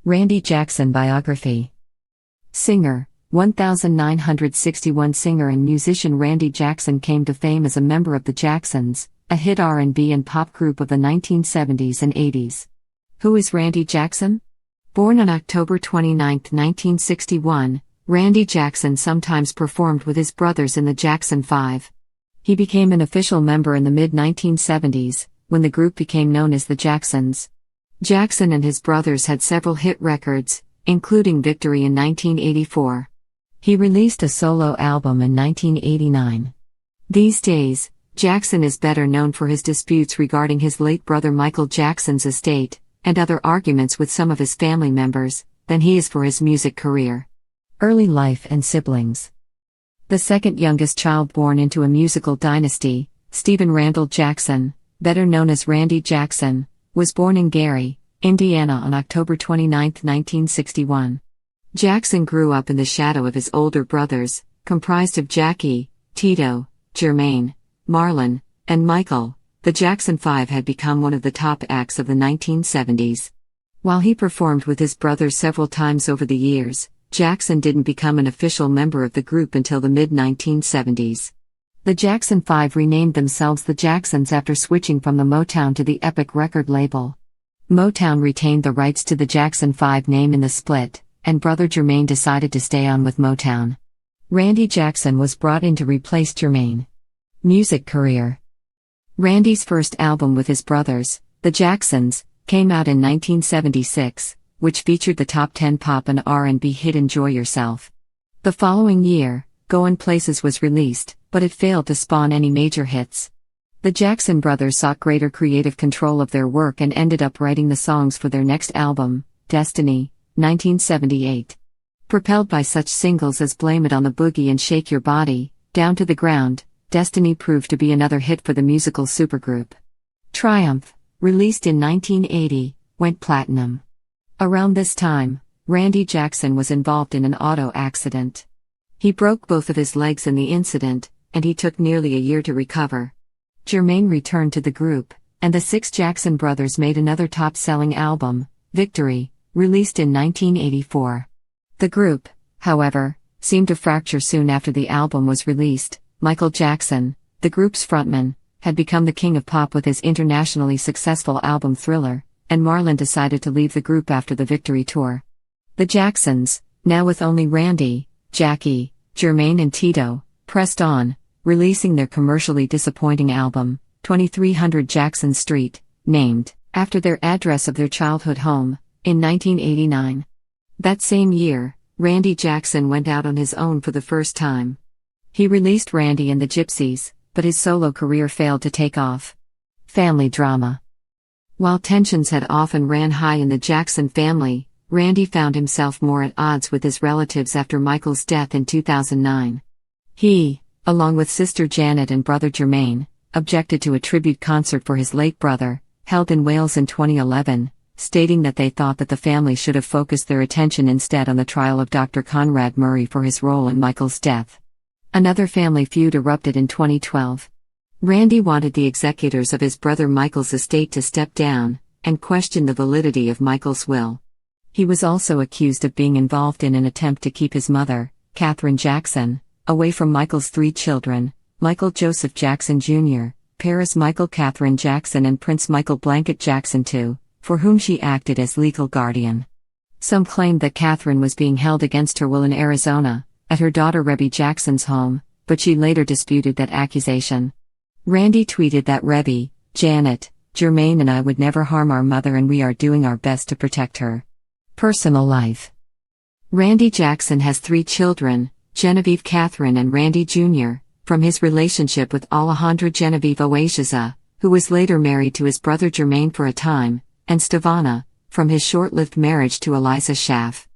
Randy Jackson Biography. Singer, 1961. Singer and musician Randy Jackson came to fame as a member of the Jacksons, a hit R&B and pop group of the 1970s and 80s. Who is Randy Jackson? Born on October 29, 1961, Randy Jackson sometimes performed with his brothers in the Jackson 5. He became an official member in the mid-1970s, when the group became known as the Jacksons. Jackson and his brothers had several hit records, including Victory in 1984. He released a solo album in 1989. These days, Jackson is better known for his disputes regarding his late brother Michael Jackson's estate, and other arguments with some of his family members, than he is for his music career. Early life and siblings. The second youngest child born into a musical dynasty, Stephen Randall Jackson, better known as Randy Jackson, was born in Gary, Indiana on October 29, 1961. Jackson grew up in the shadow of his older brothers, comprised of Jackie, Tito, Jermaine, Marlon, and Michael. The Jackson 5 had become one of the top acts of the 1970s. While he performed with his brothers several times over the years, Jackson didn't become an official member of the group until the mid-1970s. The Jackson 5 renamed themselves the Jacksons after switching from the Motown to the Epic record label. Motown retained the rights to the Jackson 5 name in the split, and brother Jermaine decided to stay on with Motown. Randy Jackson was brought in to replace Jermaine. Music career. Randy's first album with his brothers, the Jacksons, came out in 1976, which featured the top 10 pop and R&B hit Enjoy Yourself. The following year, Goin' Places was released, but it failed to spawn any major hits. The Jackson brothers sought greater creative control of their work and ended up writing the songs for their next album, Destiny, 1978. Propelled by such singles as Blame It on the Boogie and Shake Your Body, Down to the Ground, Destiny proved to be another hit for the musical supergroup. Triumph, released in 1980, went platinum. Around this time, Randy Jackson was involved in an auto accident. He broke both of his legs in the incident, and he took nearly a year to recover. Jermaine returned to the group, and the six Jackson brothers made another top-selling album, Victory, released in 1984. The group, however, seemed to fracture soon after the album was released. Michael Jackson, the group's frontman, had become the king of pop with his internationally successful album Thriller, and Marlon decided to leave the group after the Victory tour. The Jacksons, now with only Randy, Jackie, Jermaine and Tito, pressed on, releasing their commercially disappointing album, 2300 Jackson Street, named after their address of their childhood home, in 1989. That same year, Randy Jackson went out on his own for the first time. He released Randy and the Gypsies, but his solo career failed to take off. Family drama. While tensions had often ran high in the Jackson family, Randy found himself more at odds with his relatives after Michael's death in 2009. He, along with sister Janet and brother Jermaine, objected to a tribute concert for his late brother, held in Wales in 2011, stating that they thought that the family should have focused their attention instead on the trial of Dr. Conrad Murray for his role in Michael's death. Another family feud erupted in 2012. Randy wanted the executors of his brother Michael's estate to step down, and question the validity of Michael's will. He was also accused of being involved in an attempt to keep his mother, Katherine Jackson, away from Michael's three children, Michael Joseph Jackson Jr., Paris Michael Catherine Jackson and Prince Michael Blanket Jackson II, for whom she acted as legal guardian. Some claimed that Katherine was being held against her will in Arizona, at her daughter Rebby Jackson's home, but she later disputed that accusation. Randy tweeted that Rebby, Janet, Jermaine and I would never harm our mother and we are doing our best to protect her. Personal life. Randy Jackson has three children, Genevieve Catherine and Randy Jr., from his relationship with Alejandra Genevieve Oaxaza, who was later married to his brother Jermaine for a time, and Stevana, from his short-lived marriage to Eliza Schaff.